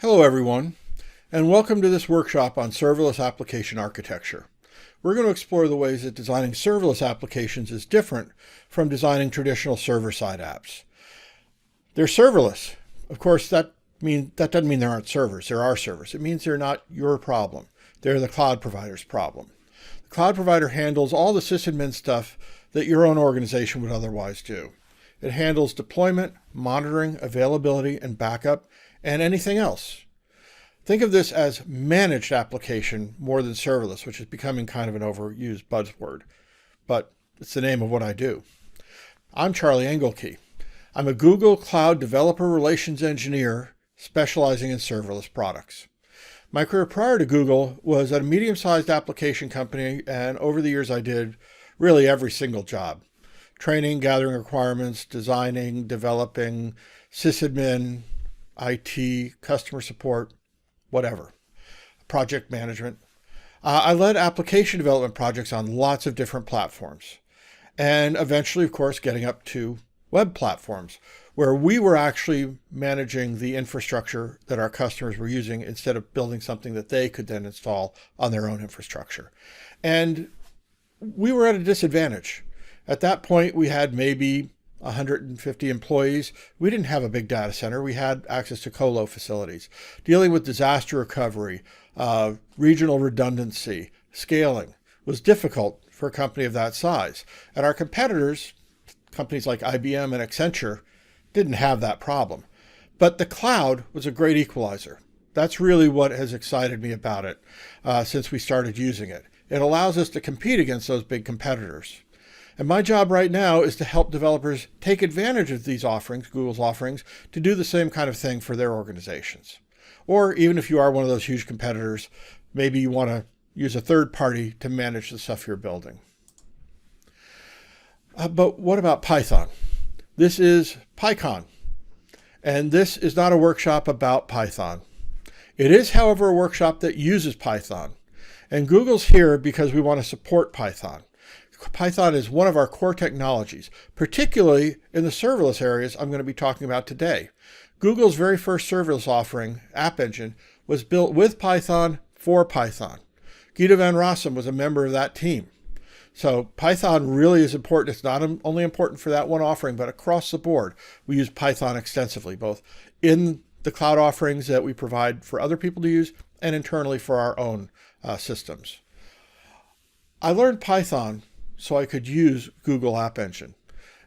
Hello everyone, and welcome to this workshop on serverless application architecture. We're going to explore the ways that designing serverless applications is different from designing traditional server-side apps. They're serverless. Of course, that doesn't mean there aren't servers. There are servers. It means they're not your problem. They're the cloud provider's problem. The cloud provider handles all the sysadmin stuff that your own organization would otherwise do. It handles deployment, monitoring, availability, and backup, and anything else. Think of this as managed application more than serverless, which is becoming kind of an overused buzzword, but it's the name of what I do. I'm Charlie Engelke. I'm a Google Cloud Developer Relations Engineer specializing in serverless products. My career prior to Google was at a medium-sized application company, and over the years I did really every single job. Training, gathering requirements, designing, developing, sysadmin, IT, customer support, whatever, project management. I led application development projects on lots of different platforms, and eventually, of course, getting up to web platforms where we were actually managing the infrastructure that our customers were using instead of building something that they could then install on their own infrastructure. And we were at a disadvantage. At that point, we had maybe 150 employees. We didn't have a big data center. We had access to colo facilities. Dealing with disaster recovery, regional redundancy, scaling was difficult for a company of that size. And our competitors, companies like IBM and Accenture, didn't have that problem. But the cloud was a great equalizer. That's really what has excited me about it since we started using it. It allows us to compete against those big competitors. And my job right now is to help developers take advantage of these offerings, Google's offerings, to do the same kind of thing for their organizations. Or even if you are one of those huge competitors, maybe you want to use a third party to manage the stuff you're building. But what about Python? This is PyCon, and this is not a workshop about Python. It is, however, a workshop that uses Python. And Google's here because we want to support Python. Python is one of our core technologies, particularly in the serverless areas I'm going to be talking about today. Google's very first serverless offering, App Engine, was built with Python for Python. Guido van Rossum was a member of that team. So Python really is important. It's not only important for that one offering, but across the board, we use Python extensively, both in the cloud offerings that we provide for other people to use and internally for our own systems. I learned Python so I could use Google App Engine.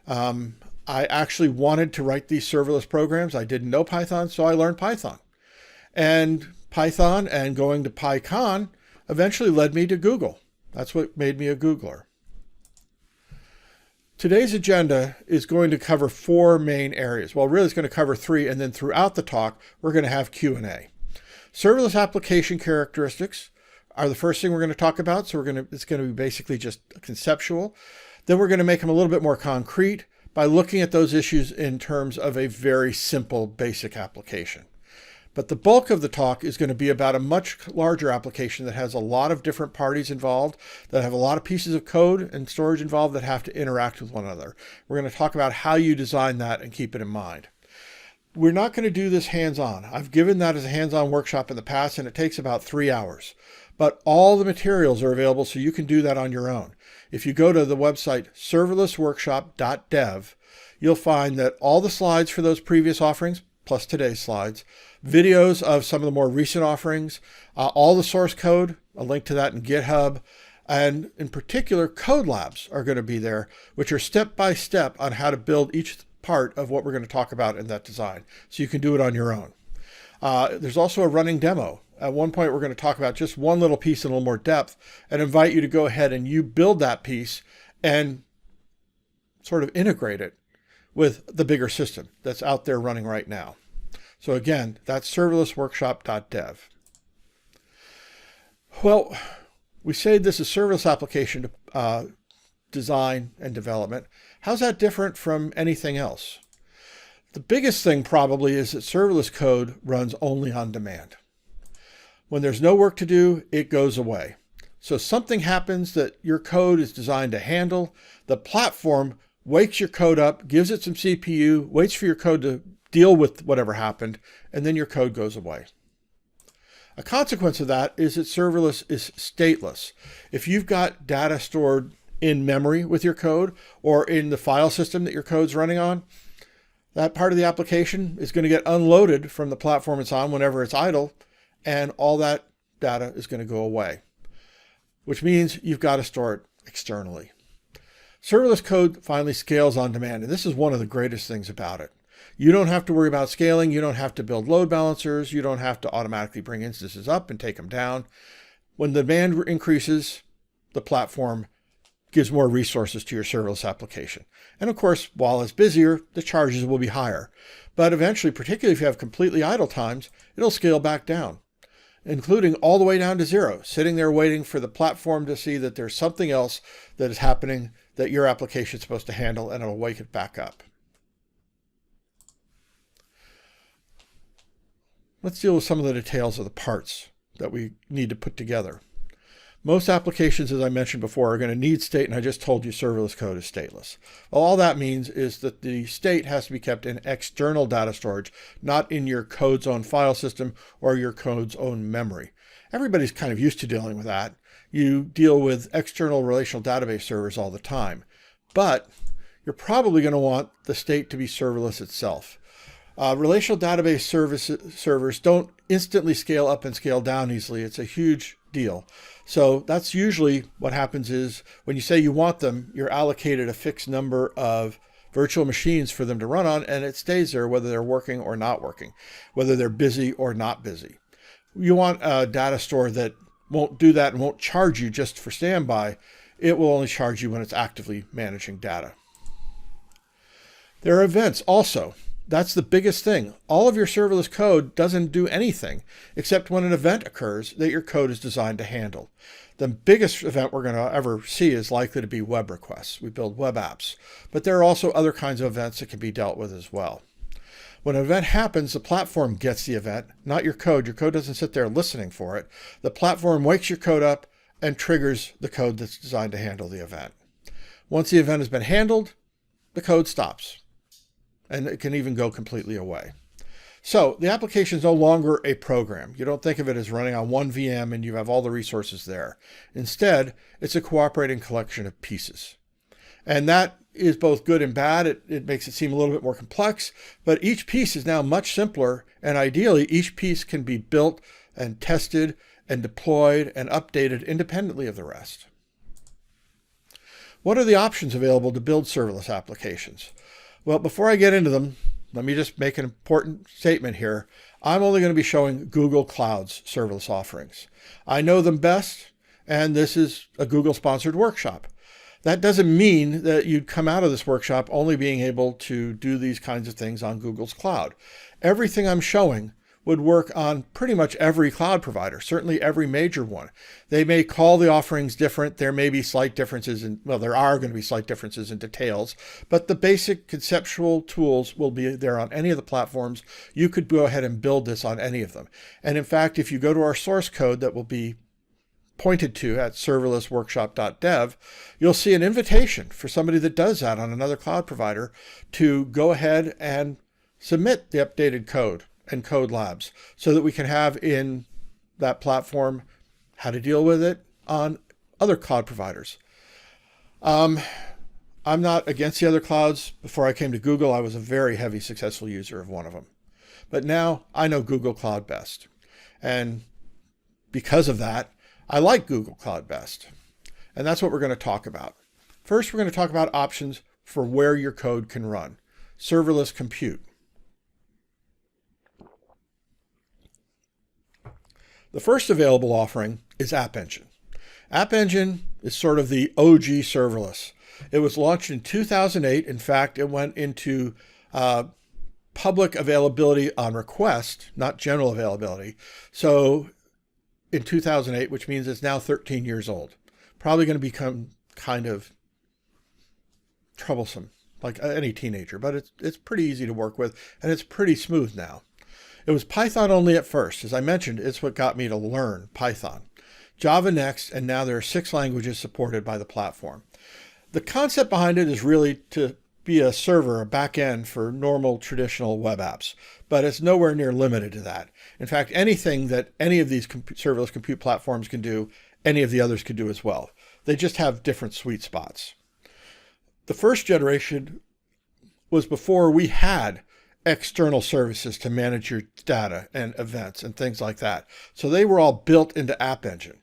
I actually wanted to write these serverless programs. I didn't know Python, so I learned Python. And Python and going to PyCon eventually led me to Google. That's what made me a Googler. Today's agenda is going to cover four main areas. Well, really it's going to cover three, and then throughout the talk, we're going to have Q&A. Serverless application characteristics are the first thing we're going to talk about. So it's going to be basically just conceptual. Then we're going to make them a little bit more concrete by looking at those issues in terms of a very simple basic application. But the bulk of the talk is going to be about a much larger application that has a lot of different parties involved, that have a lot of pieces of code and storage involved that have to interact with one another. We're going to talk about how you design that and keep it in mind. We're not going to do this hands-on. I've given that as a hands-on workshop in the past, and it takes about 3 hours. But all the materials are available so you can do that on your own. If you go to the website serverlessworkshop.dev, you'll find that all the slides for those previous offerings, plus today's slides, videos of some of the more recent offerings, all the source code, a link to that in GitHub, and in particular, code labs are going to be there, which are step-by-step on how to build each part of what we're going to talk about in that design. So you can do it on your own. There's also a running demo. At one point, we're going to talk about just one little piece in a little more depth and invite you to go ahead and you build that piece and sort of integrate it with the bigger system that's out there running right now. So again, that's serverlessworkshop.dev. Well, we say this is serverless application design and development. How's that different from anything else? The biggest thing probably is that serverless code runs only on demand. When there's no work to do, it goes away. So something happens that your code is designed to handle. The platform wakes your code up, gives it some CPU, waits for your code to deal with whatever happened, and then your code goes away. A consequence of that is that serverless is stateless. If you've got data stored in memory with your code or in the file system that your code's running on, that part of the application is going to get unloaded from the platform it's on whenever it's idle, and all that data is going to go away, which means you've got to store it externally. Serverless code finally scales on demand, and this is one of the greatest things about it. You don't have to worry about scaling. You don't have to build load balancers. You don't have to automatically bring instances up and take them down. When the demand increases, the platform gives more resources to your serverless application. And of course, while it's busier, the charges will be higher. But eventually, particularly if you have completely idle times, it'll scale back down, including all the way down to zero, sitting there waiting for the platform to see that there's something else that is happening that your application is supposed to handle, and it'll wake it back up. Let's deal with some of the details of the parts that we need to put together. Most applications, as I mentioned before, are going to need state, and I just told you serverless code is stateless. Well, all that means is that the state has to be kept in external data storage, not in your code's own file system or your code's own memory. Everybody's kind of used to dealing with that. You deal with external relational database servers all the time, but you're probably going to want the state to be serverless itself. Relational database servers don't instantly scale up and scale down easily. It's a huge deal. So that's usually what happens is when you say you want them, you're allocated a fixed number of virtual machines for them to run on, and it stays there whether they're working or not working, whether they're busy or not busy. You want a data store that won't do that and won't charge you just for standby. It will only charge you when it's actively managing data. There are events also. That's the biggest thing. All of your serverless code doesn't do anything except when an event occurs that your code is designed to handle. The biggest event we're going to ever see is likely to be web requests. We build web apps, but there are also other kinds of events that can be dealt with as well. When an event happens, the platform gets the event, not your code. Your code doesn't sit there listening for it. The platform wakes your code up and triggers the code that's designed to handle the event. Once the event has been handled, the code stops, and it can even go completely away. So the application is no longer a program. You don't think of it as running on one VM and you have all the resources there. Instead, it's a cooperating collection of pieces. And that is both good and bad. It makes it seem a little bit more complex, but each piece is now much simpler, and ideally each piece can be built and tested and deployed and updated independently of the rest. What are the options available to build serverless applications? Well, before I get into them, let me just make an important statement here. I'm only going to be showing Google Cloud's serverless offerings. I know them best, and this is a Google-sponsored workshop. That doesn't mean that you'd come out of this workshop only being able to do these kinds of things on Google's cloud. Everything I'm showing would work on pretty much every cloud provider, certainly every major one. They may call the offerings different. There may be slight differences there are going to be slight differences in details, but the basic conceptual tools will be there on any of the platforms. You could go ahead and build this on any of them. And in fact, if you go to our source code that will be pointed to at serverlessworkshop.dev, you'll see an invitation for somebody that does that on another cloud provider to go ahead and submit the updated code and code labs so that we can have in that platform how to deal with it on other cloud providers. I'm not against the other clouds. Before I came to Google, I was a very heavy successful user of one of them. But now I know Google Cloud best. And because of that, I like Google Cloud best. And that's what we're going to talk about. First, we're going to talk about options for where your code can run. Serverless compute. The first available offering is App Engine. App Engine is sort of the OG serverless. It was launched in 2008. In fact, it went into public availability on request, not general availability. So in 2008, which means it's now 13 years old. Probably going to become kind of troublesome, like any teenager, but it's pretty easy to work with, and it's pretty smooth now. It was Python only at first. As I mentioned, it's what got me to learn Python. Java next, and now there are 6 languages supported by the platform. The concept behind it is really to be a server, a back end for normal traditional web apps, but it's nowhere near limited to that. In fact, anything that any of these serverless compute platforms can do, any of the others can do as well. They just have different sweet spots. The first generation was before we had external services to manage your data and events and things like that. So they were all built into App Engine.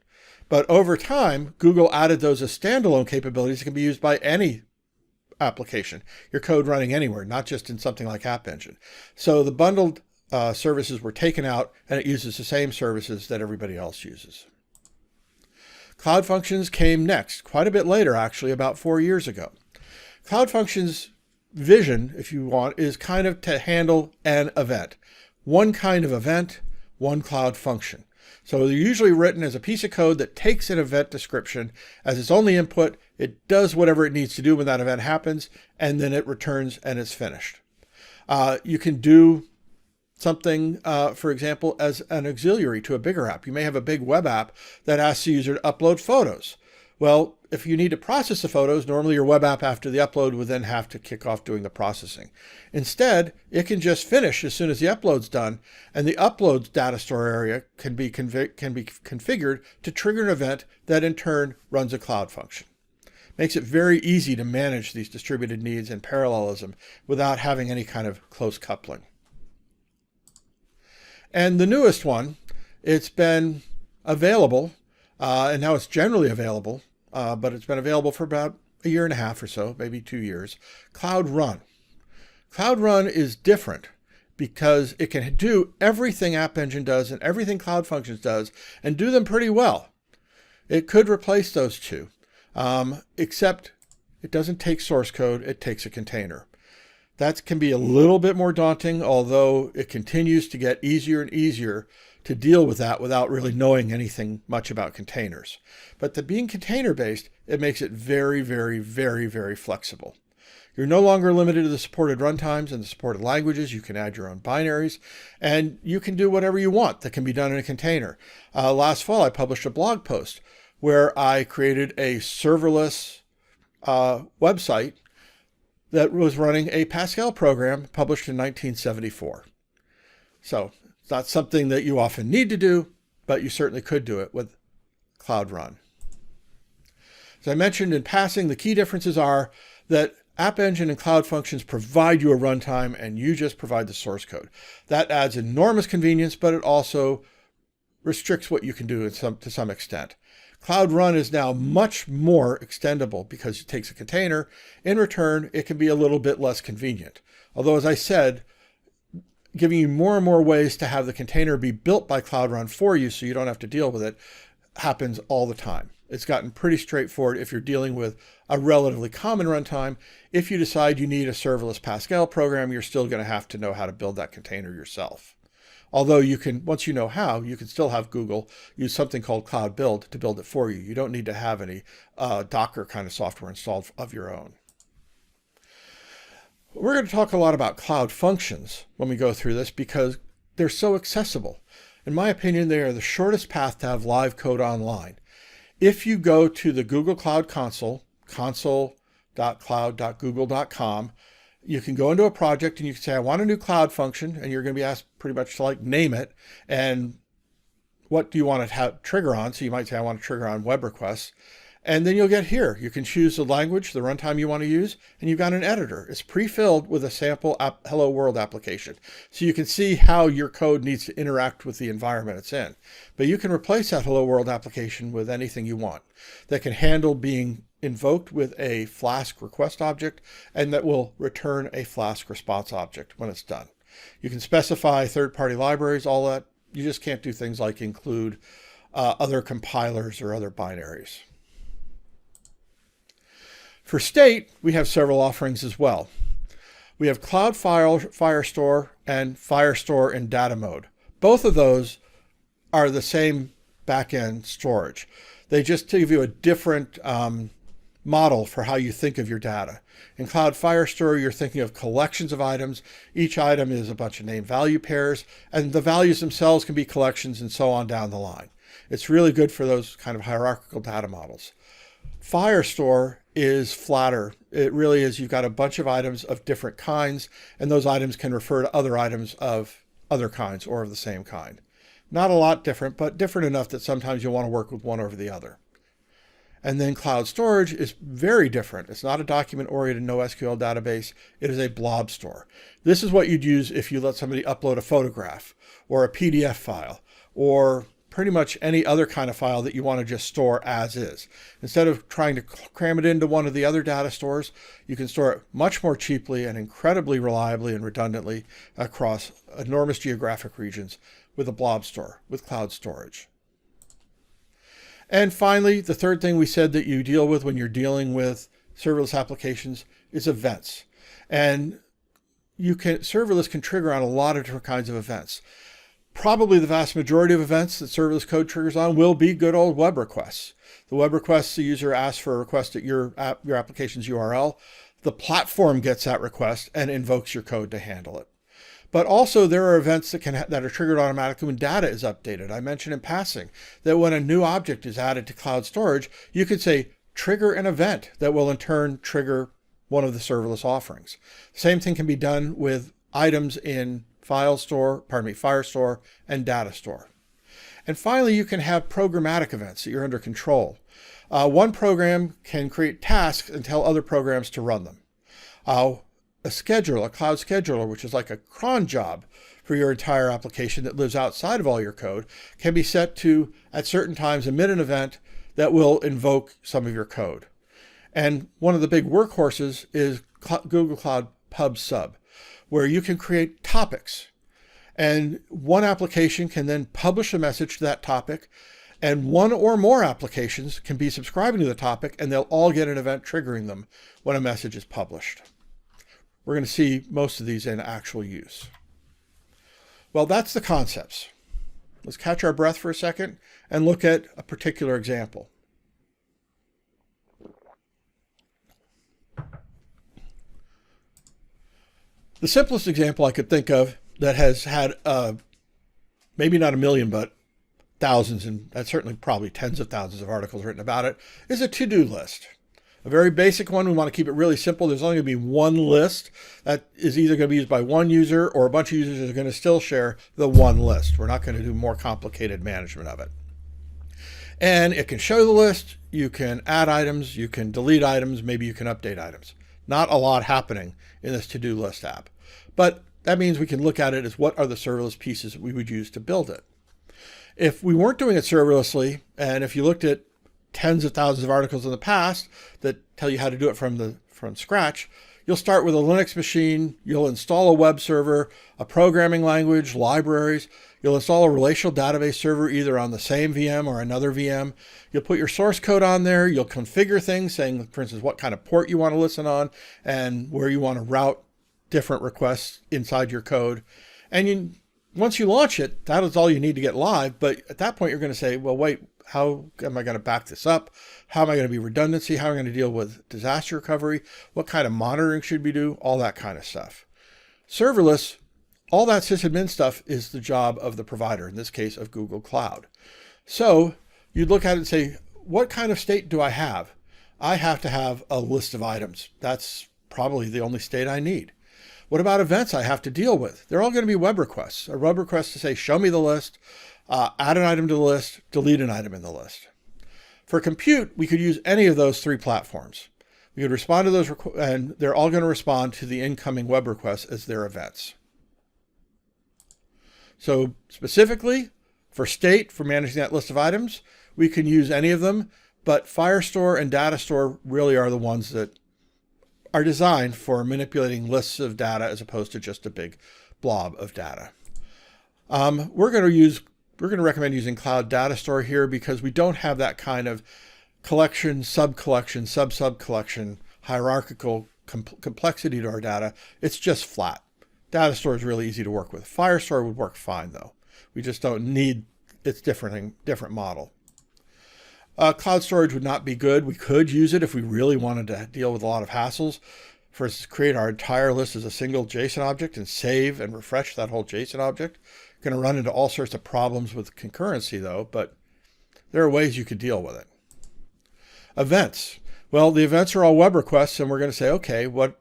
But over time, Google added those as standalone capabilities that can be used by any application, your code running anywhere, not just in something like App Engine. So the bundled services were taken out, and it uses the same services that everybody else uses. Cloud Functions came next, quite a bit later, actually, about 4 years ago. Cloud Functions' vision, if you want, is kind of to handle an event. One kind of event, one cloud function. So they're usually written as a piece of code that takes an event description as its only input. It does whatever it needs to do when that event happens, and then it returns and it's finished. You can do something, for example, as an auxiliary to a bigger app. You may have a big web app that asks the user to upload photos. Well, if you need to process the photos, normally your web app after the upload would then have to kick off doing the processing. Instead, it can just finish as soon as the upload's done, and the uploads data store area can be configured to trigger an event that in turn runs a cloud function. Makes it very easy to manage these distributed needs and parallelism without having any kind of close coupling. And the newest one, it's been available, and now it's generally available, but it's been available for about a year and a half or so, maybe 2 years. Cloud Run. Cloud Run is different because it can do everything App Engine does and everything Cloud Functions does and do them pretty well. It could replace those two, except it doesn't take source code, it takes a container. That can be a little bit more daunting, although it continues to get easier and easier to deal with that without really knowing anything much about containers. But being container-based, it makes it very, very, very, very flexible. You're no longer limited to the supported runtimes and the supported languages. You can add your own binaries, and you can do whatever you want that can be done in a container. Last fall, I published a blog post where I created a serverless website that was running a Pascal program published in 1974. So it's not something that you often need to do, but you certainly could do it with Cloud Run. As I mentioned in passing, the key differences are that App Engine and Cloud Functions provide you a runtime and you just provide the source code. That adds enormous convenience, but it also restricts what you can do to some extent. Cloud Run is now much more extendable because it takes a container. In return, it can be a little bit less convenient. Although, as I said, giving you more and more ways to have the container be built by Cloud Run for you so you don't have to deal with it happens all the time. It's gotten pretty straightforward if you're dealing with a relatively common runtime. If you decide you need a serverless Pascal program, you're still going to have to know how to build that container yourself. Although you can, once you know how, you can still have Google use something called Cloud Build to build it for you. You don't need to have any Docker kind of software installed of your own. We're going to talk a lot about Cloud Functions when we go through this because they're so accessible. In my opinion, they are the shortest path to have live code online. If you go to the Google Cloud Console, console.cloud.google.com, you can go into a project and you can say, I want a new cloud function, and you're going to be asked pretty much to like name it. And what do you want to trigger on? So you might say, I want to trigger on web requests. And then you'll get here. You can choose the language, the runtime you want to use, and you've got an editor. It's pre-filled with a sample Hello World application. So you can see how your code needs to interact with the environment it's in. But you can replace that Hello World application with anything you want that can handle being invoked with a Flask request object, and that will return a Flask response object when it's done. You can specify third-party libraries, all that. You just can't do things like include other compilers or other binaries. For state, we have several offerings as well. We have Cloud Firestore and Firestore in data mode. Both of those are the same back-end storage. They just give you a different model for how you think of your data. In Cloud Firestore, you're thinking of collections of items. Each item is a bunch of name value pairs, and the values themselves can be collections and so on down the line. It's really good for those kind of hierarchical data models. Firestore is flatter. It really is, you've got a bunch of items of different kinds, and those items can refer to other items of other kinds or of the same kind. Not a lot different, but different enough that sometimes you'll want to work with one over the other. And then cloud storage is very different. It's not a document-oriented NoSQL database. It is a blob store. This is what you'd use if you let somebody upload a photograph or a PDF file or pretty much any other kind of file that you want to just store as is. Instead of trying to cram it into one of the other data stores, you can store it much more cheaply and incredibly reliably and redundantly across enormous geographic regions with a blob store, with cloud storage. And finally, the third thing we said that you deal with when you're dealing with serverless applications is events. And serverless can trigger on a lot of different kinds of events. Probably the vast majority of events that serverless code triggers on will be good old web requests. The web requests, the user asks for a request at your application's URL. The platform gets that request and invokes your code to handle it. But also there are events that are triggered automatically when data is updated. I mentioned in passing that when a new object is added to cloud storage, you could say trigger an event that will in turn trigger one of the serverless offerings. Same thing can be done with items in Firestore and Data Store. And finally, you can have programmatic events that you're under control. One program can create tasks and tell other programs to run them. A cloud scheduler, which is like a cron job for your entire application that lives outside of all your code, can be set to, at certain times, emit an event that will invoke some of your code. And one of the big workhorses is Google Cloud Pub Sub, where you can create topics. And one application can then publish a message to that topic, and one or more applications can be subscribing to the topic, and they'll all get an event triggering them when a message is published. We're going to see most of these in actual use. Well, that's the concepts. Let's catch our breath for a second and look at a particular example. The simplest example I could think of that has had maybe not a million, but thousands, and that's certainly probably tens of thousands of articles written about it, is a to-do list. A very basic one. We want to keep it really simple. There's only going to be one list that is either going to be used by one user or a bunch of users are going to still share the one list. We're not going to do more complicated management of it. And it can show the list. You can add items. You can delete items. Maybe you can update items. Not a lot happening in this to-do list app. But that means we can look at it as what are the serverless pieces that we would use to build it. If we weren't doing it serverlessly, and if you looked at tens of thousands of articles in the past that tell you how to do it from scratch, you'll start with a Linux machine, you'll install a web server, a programming language, libraries, you'll install a relational database server either on the same VM or another VM. You'll put your source code on there, you'll configure things saying, for instance, what kind of port you want to listen on and where you want to route different requests inside your code. And once you launch it, that is all you need to get live. But at that point, you're going to say, well, wait, how am I going to back this up? How am I going to be redundancy? How am I going to deal with disaster recovery? What kind of monitoring should we do? All that kind of stuff. Serverless, all that sysadmin stuff is the job of the provider, in this case of Google Cloud. So you'd look at it and say, what kind of state do I have? I have to have a list of items. That's probably the only state I need. What about events I have to deal with? They're all going to be web requests. A web request to say, show me the list, add an item to the list, delete an item in the list. For compute, we could use any of those three platforms. We could respond to those, and they're all going to respond to the incoming web requests as their events. So specifically, for state, for managing that list of items, we can use any of them, but Firestore and Data Store really are the ones that are designed for manipulating lists of data as opposed to just a big blob of data. We're going to recommend using Cloud Data Store here because we don't have that kind of collection, sub-collection, sub-sub-collection, hierarchical complexity to our data. It's just flat. Data Store is really easy to work with. Firestore would work fine though. We just don't need its different model. Cloud storage would not be good. We could use it if we really wanted to deal with a lot of hassles. For instance, create our entire list as a single JSON object and save and refresh that whole JSON object. Going to run into all sorts of problems with concurrency though, but there are ways you could deal with it. Events. Well, the events are all web requests, and we're going to say, okay, what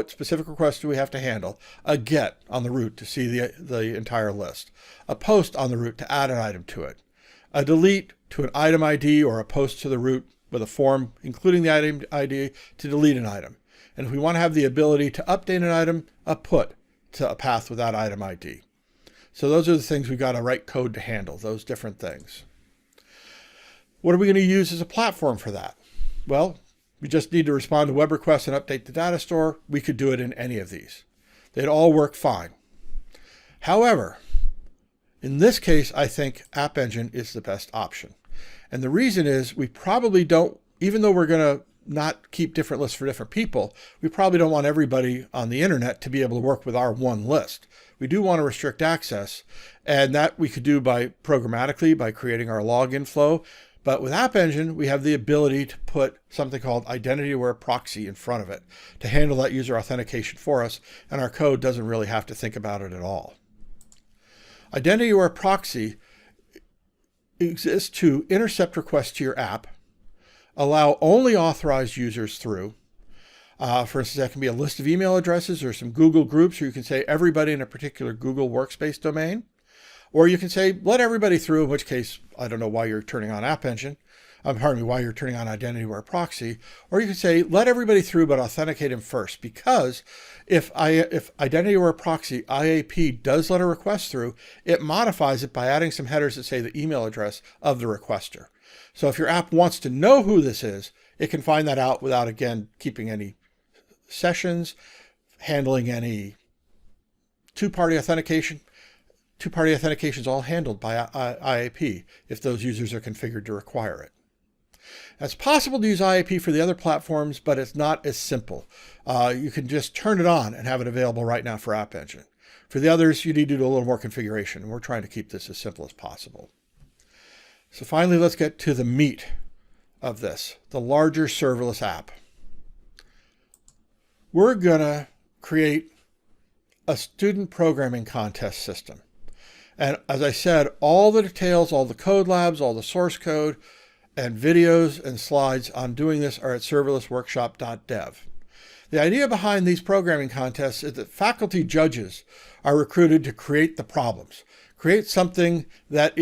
specific requests do we have to handle? A get on the root to see the entire list. A post on the root to add an item to it. A delete to an item ID, or a post to the root with a form including the item ID to delete an item. And if we want to have the ability to update an item, a put to a path with that item ID. So those are the things we've got to write code to handle, those different things. What are we going to use as a platform for that? Well, we just need to respond to web requests and update the data store. We could do it in any of these. They'd all work fine. However, in this case, I think App Engine is the best option. And the reason is we probably don't, even though we're going to not keep different lists for different people, we probably don't want everybody on the internet to be able to work with our one list. We do want to restrict access, and that we could do by programmatically by creating our login flow. But with App Engine, we have the ability to put something called identity-aware proxy in front of it to handle that user authentication for us, and our code doesn't really have to think about it at all. Identity-aware proxy exists to intercept requests to your app, allow only authorized users through. For instance, that can be a list of email addresses or some Google groups, or you can say everybody in a particular Google workspace domain. Or you can say, let everybody through, in which case, I don't know why you're turning on App Engine. Why you're turning on Identity-Aware Proxy. Or you can say, let everybody through, but authenticate them first. Because if Identity-Aware Proxy IAP does let a request through, it modifies it by adding some headers that say the email address of the requester. So if your app wants to know who this is, it can find that out without, again, keeping any sessions, handling any two-party authentication. Two-party authentication is all handled by IAP if those users are configured to require it. It's possible to use IAP for the other platforms, but it's not as simple. You can just turn it on and have it available right now for App Engine. For the others, you need to do a little more configuration, and we're trying to keep this as simple as possible. So finally, let's get to the meat of this, the larger serverless app. We're going to create a student programming contest system. And as I said, all the details, all the code labs, all the source code, and videos and slides on doing this are at serverlessworkshop.dev. The idea behind these programming contests is that faculty judges are recruited to create the problems, create something that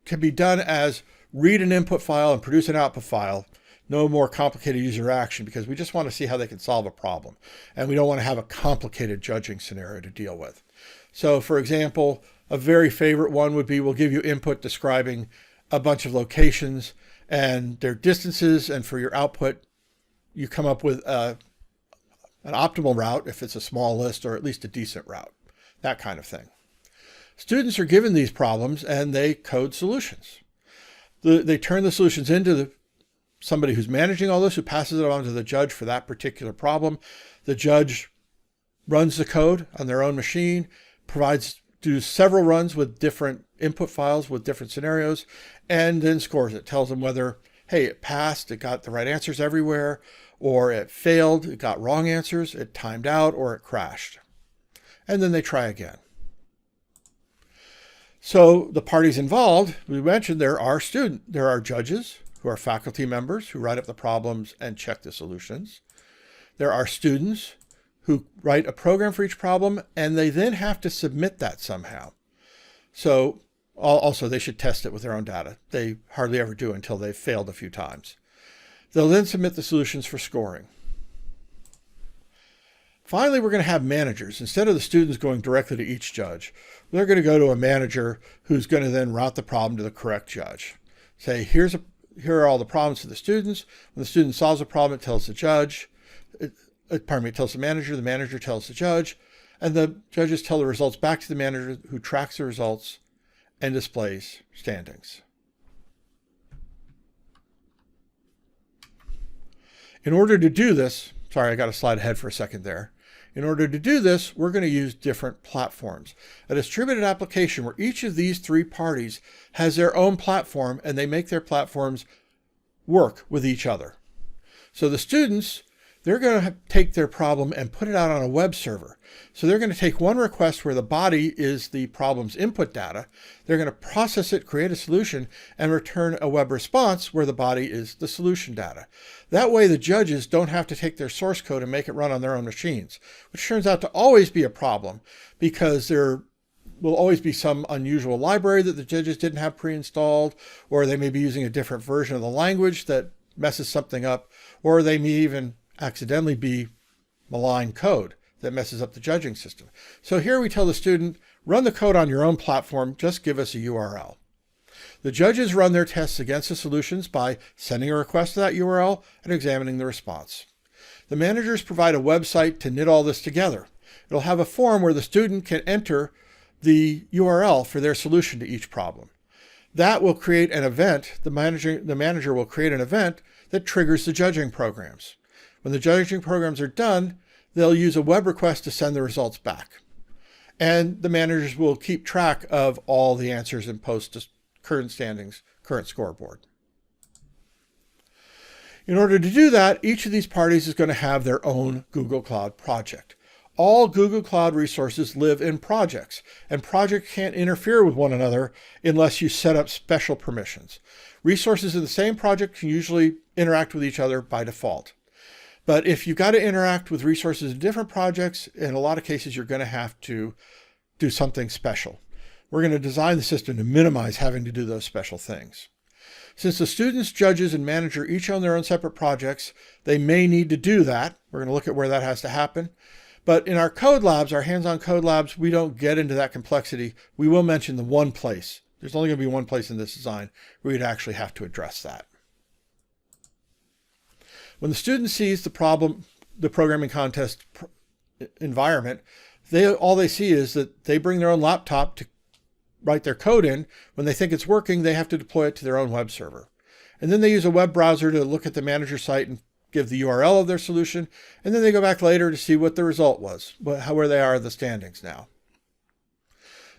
can be done as read an input file and produce an output file. No more complicated user action, because we just want to see how they can solve a problem. And we don't want to have a complicated judging scenario to deal with. So for example, a very favorite one would be we'll give you input describing a bunch of locations and their distances, and for your output, you come up with an optimal route if it's a small list, or at least a decent route, that kind of thing. Students are given these problems and they code solutions. They turn the solutions into somebody who's managing all this, who passes it on to the judge for that particular problem. The judge runs the code on their own machine, do several runs with different input files with different scenarios, and then scores it. Tells them whether, hey, it passed, it got the right answers everywhere, or it failed, it got wrong answers, it timed out, or it crashed. And then they try again. So the parties involved, we mentioned there are judges who are faculty members who write up the problems and check the solutions. There are students who write a program for each problem, and they then have to submit that somehow. So also they should test it with their own data. They hardly ever do until they've failed a few times. They'll then submit the solutions for scoring. Finally, we're going to have managers. Instead of the students going directly to each judge, they're going to go to a manager who's going to then route the problem to the correct judge. Say, here are all the problems for the students. When the student solves a problem, it tells the judge. It tells the manager tells the judge, and the judges tell the results back to the manager, who tracks the results and displays standings. In order to do this, sorry, I got to slide ahead for a second there. In order to do this, we're going to use different platforms. A distributed application where each of these three parties has their own platform, and they make their platforms work with each other. So the students, they're going to take their problem and put it out on a web server. So they're going to take one request where the body is the problem's input data. They're going to process it, create a solution, and return a web response where the body is the solution data. That way the judges don't have to take their source code and make it run on their own machines, which turns out to always be a problem because there will always be some unusual library that the judges didn't have pre-installed, or they may be using a different version of the language that messes something up, or they may even accidentally be malign code that messes up the judging system. So here we tell the student, run the code on your own platform, just give us a URL. The judges run their tests against the solutions by sending a request to that URL and examining the response. The managers provide a website to knit all this together. It'll have a form where the student can enter the URL for their solution to each problem. That will create an event. The manager will create an event that triggers the judging programs. When the judging programs are done, they'll use a web request to send the results back. And the managers will keep track of all the answers and post to current standings, current scoreboard. In order to do that, each of these parties is going to have their own Google Cloud project. All Google Cloud resources live in projects, and projects can't interfere with one another unless you set up special permissions. Resources in the same project can usually interact with each other by default. But if you've got to interact with resources in different projects, in a lot of cases, you're going to have to do something special. We're going to design the system to minimize having to do those special things. Since the students, judges, and manager each own their own separate projects, they may need to do that. We're going to look at where that has to happen. But in our code labs, our hands-on code labs, we don't get into that complexity. We will mention the one place. There's only going to be one place in this design where we'd actually have to address that. When the student sees the programming contest environment, all they see is that they bring their own laptop to write their code in. When they think it's working, they have to deploy it to their own web server. And then they use a web browser to look at the manager site and give the URL of their solution. And then they go back later to see what the result was, where they are in the standings now.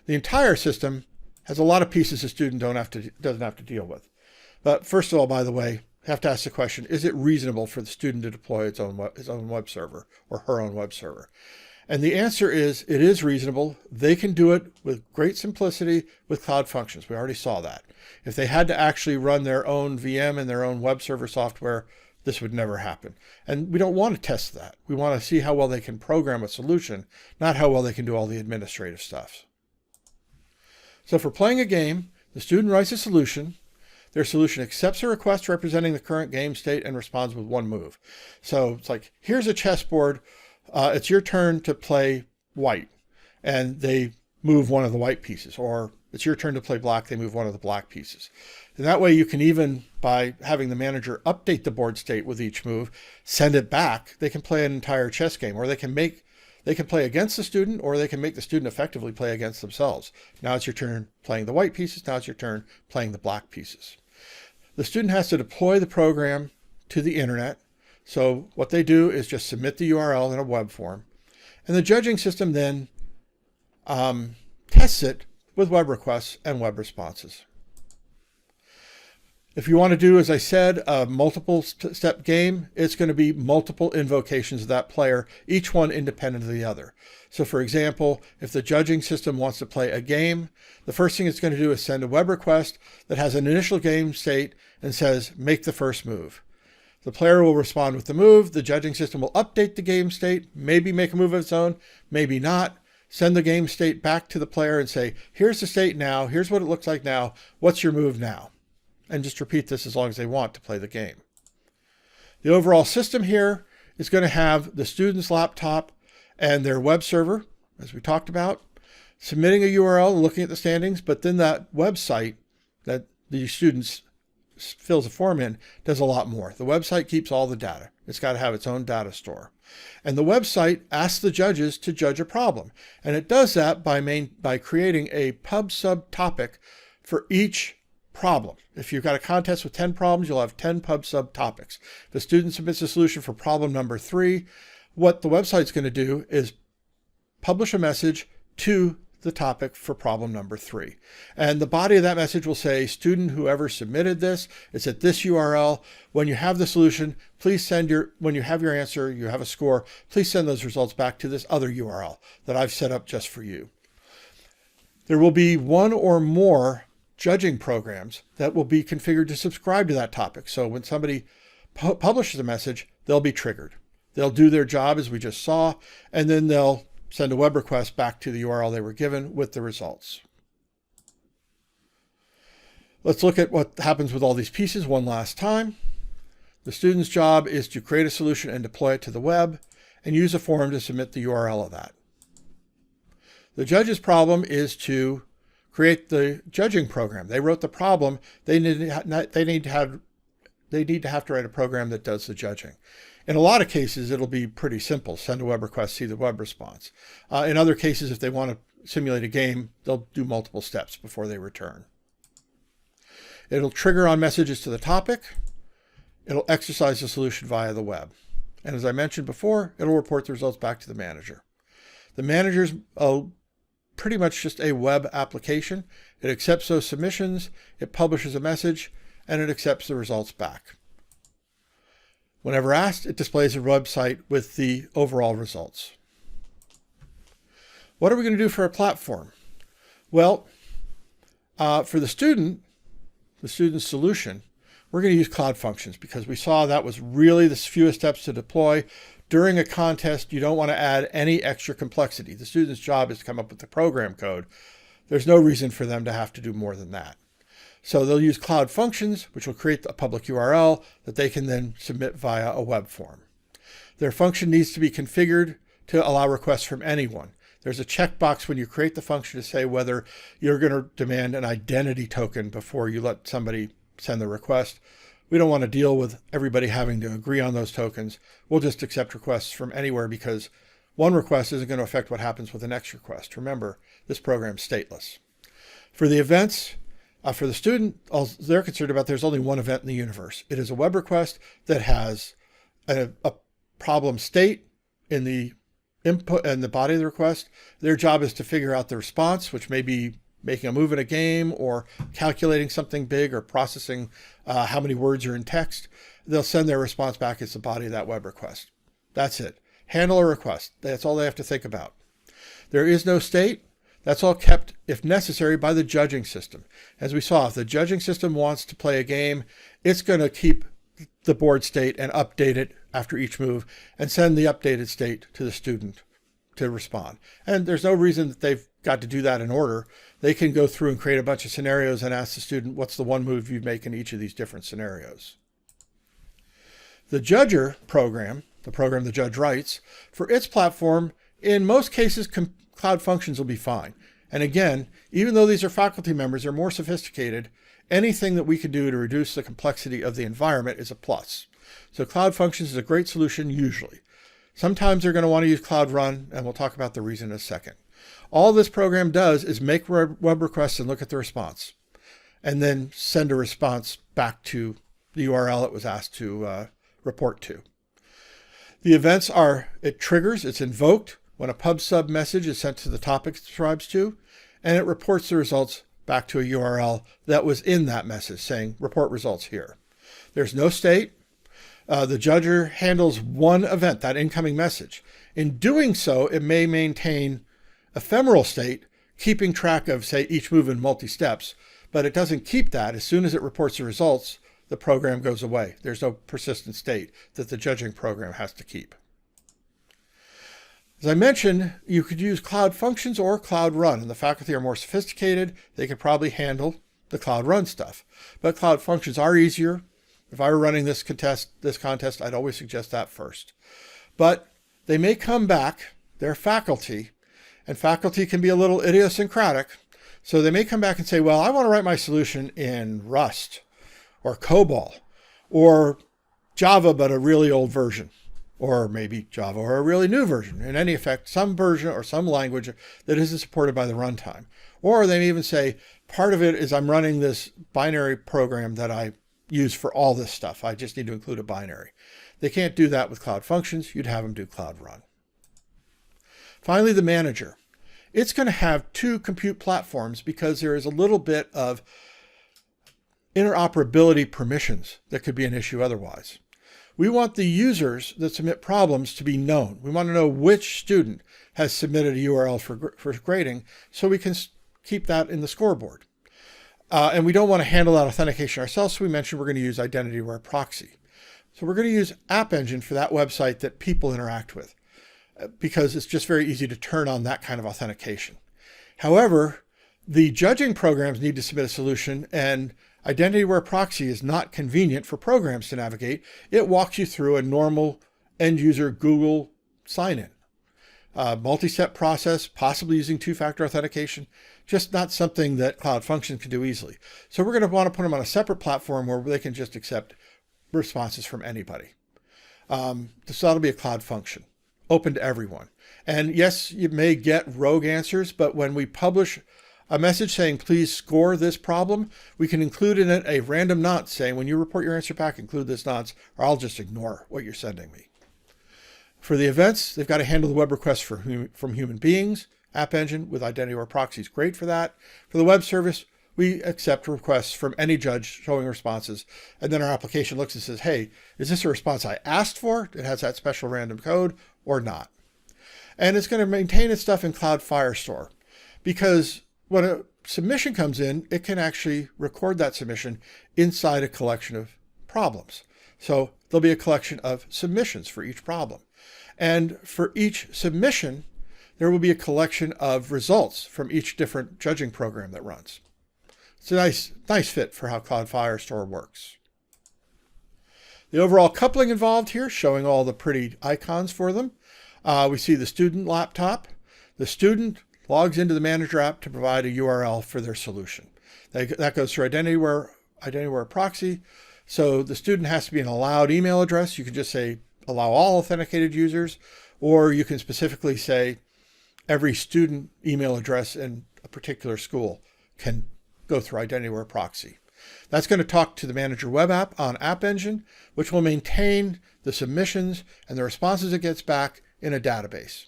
The entire system has a lot of pieces the student doesn't have to deal with. But first of all, by the way, you have to ask the question, is it reasonable for the student to deploy his own web server or her own web server? And the answer is, it is reasonable. They can do it with great simplicity with Cloud Functions. We already saw that. If they had to actually run their own VM and their own web server software, this would never happen. And we don't want to test that. We want to see how well they can program a solution, not how well they can do all the administrative stuff. So for playing a game, the student writes a solution. Their solution accepts a request representing the current game state and responds with one move. So it's like, here's a chessboard. It's your turn to play white. And they move one of the white pieces. Or it's your turn to play black. They move one of the black pieces. And that way you can even, by having the manager update the board state with each move, send it back. They can play an entire chess game, or they can play against the student, or they can make the student effectively play against themselves. Now it's your turn playing the white pieces. Now it's your turn playing the black pieces. The student has to deploy the program to the internet. So what they do is just submit the URL in a web form. And the judging system then tests it with web requests and web responses. If you want to do, as I said, a multiple step game, it's going to be multiple invocations of that player, each one independent of the other. So for example, if the judging system wants to play a game, the first thing it's going to do is send a web request that has an initial game state and says, make the first move. The player will respond with the move. The judging system will update the game state, maybe make a move of its own, maybe not. Send the game state back to the player and say, here's the state now. Here's what it looks like now. What's your move now? And just repeat this as long as they want to play the game. The overall system here is going to have the student's laptop and their web server, as we talked about, submitting a URL and looking at the standings, but then that website that the students fills a form in does a lot more. The website keeps all the data. It's got to have its own data store. And the website asks the judges to judge a problem. And it does that by creating a pub sub topic for each problem. If you've got a contest with 10 problems, you'll have 10 pub sub topics. If the student submits a solution for problem number 3, what the website's going to do is publish a message to the topic for problem number 3. And the body of that message will say, student whoever submitted this, it's at this URL. When you have the solution, please send when you have your answer, you have a score, please send those results back to this other URL that I've set up just for you. There will be one or more judging programs that will be configured to subscribe to that topic. So when somebody publishes a message, they'll be triggered. They'll do their job as we just saw, and then they'll send a web request back to the URL they were given with the results. Let's look at what happens with all these pieces one last time. The student's job is to create a solution and deploy it to the web and use a form to submit the URL of that. The judge's problem is to create the judging program. They wrote the problem. They need to have to write a program that does the judging. In a lot of cases, it'll be pretty simple. Send a web request, see the web response. In other cases, if they want to simulate a game, they'll do multiple steps before they return. It'll trigger on messages to the topic. It'll exercise the solution via the web. And as I mentioned before, it'll report the results back to the manager. The manager's pretty much just a web application. It accepts those submissions, it publishes a message, and it accepts the results back. Whenever asked, it displays a website with the overall results. What are we going to do for a platform? Well, for the student's solution, we're going to use Cloud Functions because we saw that was really the fewest steps to deploy. During a contest, you don't want to add any extra complexity. The student's job is to come up with the program code. There's no reason for them to have to do more than that. So they'll use Cloud Functions, which will create a public URL that they can then submit via a web form. Their function needs to be configured to allow requests from anyone. There's a checkbox when you create the function to say whether you're going to demand an identity token before you let somebody send the request. We don't want to deal with everybody having to agree on those tokens. We'll just accept requests from anywhere because one request isn't going to affect what happens with the next request. Remember, this program's stateless. For the events, for the student, all they're concerned about, there's only one event in the universe. It is a web request that has a problem state in the input and the body of the request. Their job is to figure out the response, which may be making a move in a game or calculating something big or processing how many words are in text. They'll send their response back as the body of that web request. That's it. Handle a request. That's all they have to think about. There is no state. That's all kept, if necessary, by the judging system. As we saw, if the judging system wants to play a game, it's going to keep the board state and update it after each move and send the updated state to the student to respond. And there's no reason that they've got to do that in order. They can go through and create a bunch of scenarios and ask the student, what's the one move you'd make in each of these different scenarios? The judger program, the program the judge writes, for its platform, in most cases, Cloud Functions will be fine. And again, even though these are faculty members, they're more sophisticated. Anything that we can do to reduce the complexity of the environment is a plus. So Cloud Functions is a great solution usually. Sometimes they're going to want to use Cloud Run, and we'll talk about the reason in a second. All this program does is make web requests and look at the response, and then send a response back to the URL it was asked to report to. The events are, it triggers, it's invoked when a pub sub message is sent to the topic it subscribes to, and it reports the results back to a URL that was in that message saying, report results here. There's no state. The judger handles one event, that incoming message. In doing so, it may maintain ephemeral state, keeping track of, say, each move in multi-steps, but it doesn't keep that. As soon as it reports the results, the program goes away. There's no persistent state that the judging program has to keep. As I mentioned, you could use Cloud Functions or Cloud Run, and the faculty are more sophisticated. They could probably handle the Cloud Run stuff, but Cloud Functions are easier. If I were running this contest, I'd always suggest that first. But they may come back, they're faculty, and faculty can be a little idiosyncratic. So they may come back and say, well, I want to write my solution in Rust or COBOL or Java, but a really old version, or maybe Java or a really new version. In any effect, some version or some language that isn't supported by the runtime. Or they may even say, part of it is I'm running this binary program that I use for all this stuff. I just need to include a binary. They can't do that with Cloud Functions. You'd have them do Cloud Run. Finally, the manager. it's going to have two compute platforms because there is a little bit of interoperability permissions that could be an issue otherwise. We want the users that submit problems to be known. We want to know which student has submitted a URL for grading so we can keep that in the scoreboard. And we don't want to handle that authentication ourselves, so we mentioned we're going to use identity-aware proxy. So we're going to use App Engine for that website that people interact with, because it's just very easy to turn on that kind of authentication. However, the judging programs need to submit a solution, and identity-aware proxy is not convenient for programs to navigate. It walks you through a normal end-user Google sign-in. Multi-step process, possibly using two-factor authentication, just not something that Cloud Functions can do easily. So we're going to want to put them on a separate platform where they can just accept responses from anybody. So that'll be a Cloud Function, open to everyone. And yes, you may get rogue answers, but when we publish a message saying, please score this problem, we can include in it a random nonce saying, when you report your answer back, include this nonce, or I'll just ignore what you're sending me. For the events, they've got to handle the web requests from human beings. App Engine with identity-aware proxy is great for that. For the web service, we accept requests from any judge showing responses. And then our application looks and says, hey, is this a response I asked for? It has that special random code or not. And it's going to maintain its stuff in Cloud Firestore, because when a submission comes in, it can actually record that submission inside a collection of problems. So there'll be a collection of submissions for each problem. And for each submission, there will be a collection of results from each different judging program that runs. It's a nice fit for how Cloud Firestore works. The overall coupling involved here, showing all the pretty icons for them. We see the student laptop. The student logs into the manager app to provide a URL for their solution. That goes through identity-aware proxy. So the student has to be an allowed email address. You can just say allow all authenticated users, or you can specifically say every student email address in a particular school can go through identity-aware proxy. That's going to talk to the manager web app on App Engine, which will maintain the submissions and the responses it gets back in a database.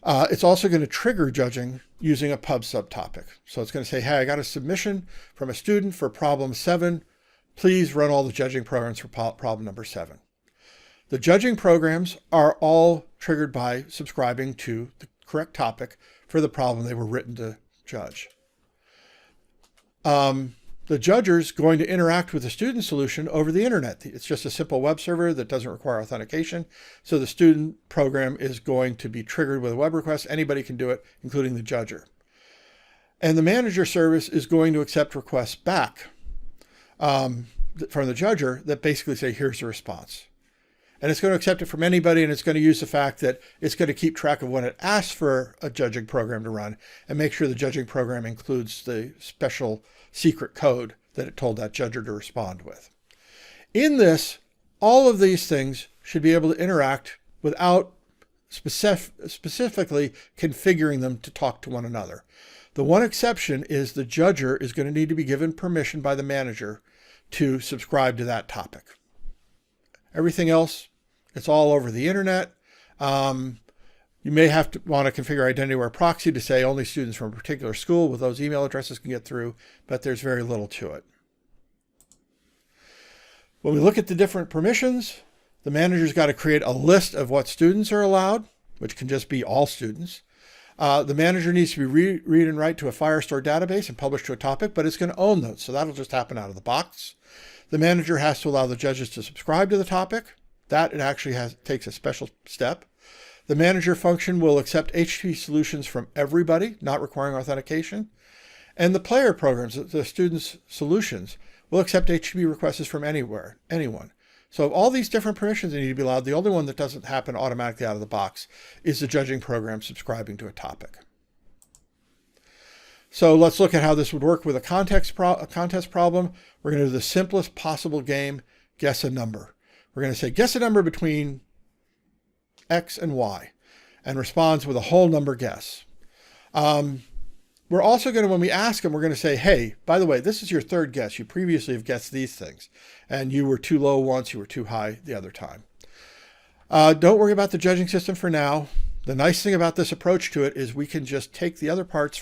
It's also going to trigger judging using a pub subtopic. So it's going to say, hey, I got a submission from a student for problem 7. Please run all the judging programs for problem number 7. The judging programs are all triggered by subscribing to the correct topic for the problem they were written to judge. The judger's going to interact with the student solution over the internet. It's just a simple web server that doesn't require authentication. So the student program is going to be triggered with a web request. Anybody can do it, including the judger. And the manager service is going to accept requests back from the judger that basically say, here's the response. And it's going to accept it from anybody, and it's going to use the fact that it's going to keep track of when it asks for a judging program to run and make sure the judging program includes the special secret code that it told that judger to respond with. In this, all of these things should be able to interact without specifically configuring them to talk to one another. The one exception is the judger is going to need to be given permission by the manager to subscribe to that topic. Everything else, it's all over the internet. You may have to want to configure identity-aware proxy to say only students from a particular school with those email addresses can get through, but there's very little to it. When we look at the different permissions, the manager's got to create a list of what students are allowed, which can just be all students. The manager needs to be read and write to a Firestore database and publish to a topic, but it's going to own those, so that'll just happen out of the box. The manager has to allow the judges to subscribe to the topic. That it actually takes a special step. The manager function will accept HTTP solutions from everybody, not requiring authentication. And the player programs, the students' solutions, will accept HTTP requests from anyone. So all these different permissions need to be allowed. The only one that doesn't happen automatically out of the box is the judging program subscribing to a topic. So let's look at how this would work with a contest problem. We're going to do the simplest possible game, guess a number. We're going to say, guess a number between X and Y, and responds with a whole number guess. We're also going to, when we ask them, we're going to say, hey, by the way, this is your third guess. You previously have guessed these things, and you were too low once, you were too high the other time. Don't worry about the judging system for now. The nice thing about this approach to it is we can just take the other parts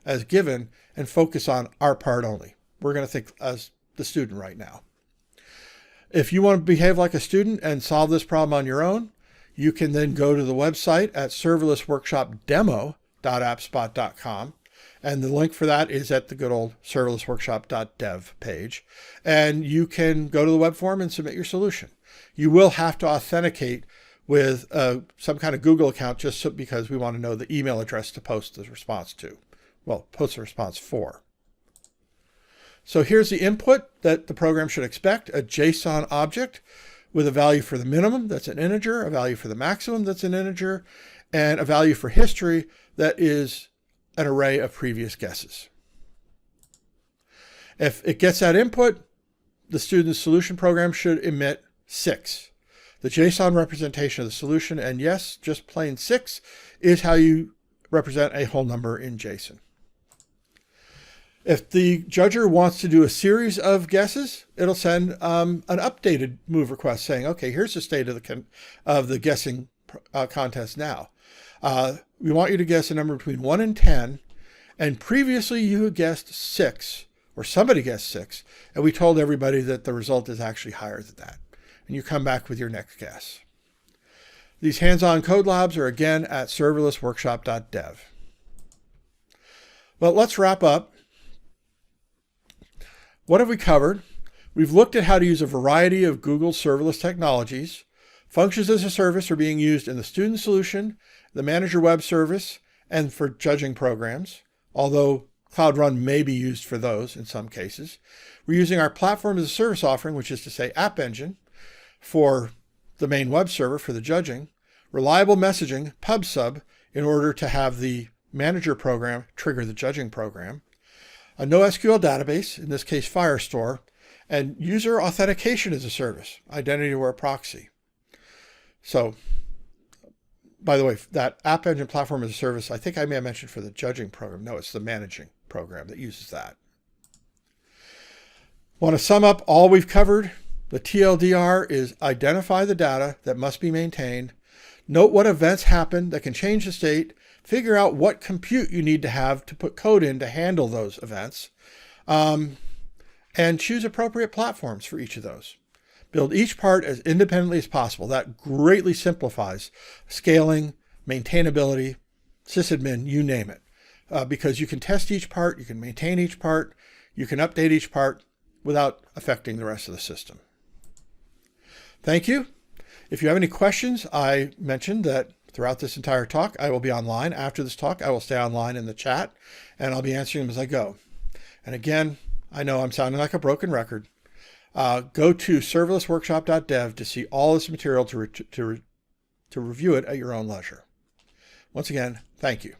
as given and focus on our part only. We're going to think as the student right now. If you want to behave like a student and solve this problem on your own, you can then go to the website at serverlessworkshopdemo.appspot.com. And the link for that is at the good old serverlessworkshop.dev page. And you can go to the web form and submit your solution. You will have to authenticate with some kind of Google account just because we want to know the email address to post the response to. Well, post the response for. So here's the input that the program should expect: a JSON object with a value for the minimum, that's an integer, a value for the maximum, that's an integer, and a value for history that is an array of previous guesses. If it gets that input, the student's solution program should emit 6. The JSON representation of the solution, and yes, just plain 6, is how you represent a whole number in JSON. If the judger wants to do a series of guesses, it'll send an updated move request saying, okay, here's the state of the guessing contest now. We want you to guess a number between 1 and 10, and previously you had guessed 6, or somebody guessed 6, and we told everybody that the result is actually higher than that. And you come back with your next guess. These hands-on code labs are again at serverlessworkshop.dev. Well, let's wrap up. What have we covered? We've looked at how to use a variety of Google serverless technologies. Functions as a service are being used in the student solution, the manager web service, and for judging programs, although Cloud Run may be used for those in some cases. We're using our platform as a service offering, which is to say App Engine, for the main web server for the judging, reliable messaging, PubSub, in order to have the manager program trigger the judging program, a NoSQL database, in this case Firestore, and user authentication as a service, identity aware proxy. So, by the way, that App Engine platform as a service, I think I may have mentioned for the judging program. No, it's the managing program that uses that. Want to sum up all we've covered? The TLDR is identify the data that must be maintained, note what events happen that can change the state, figure out what compute you need to have to put code in to handle those events, and choose appropriate platforms for each of those. Build each part as independently as possible. That greatly simplifies scaling, maintainability, sysadmin, you name it, because you can test each part, you can maintain each part, you can update each part without affecting the rest of the system. Thank you. If you have any questions, I mentioned that throughout this entire talk, I will be online. After this talk, I will stay online in the chat, and I'll be answering them as I go. And again, I know I'm sounding like a broken record. Go to serverlessworkshop.dev to see all this material to review it at your own leisure. Once again, thank you.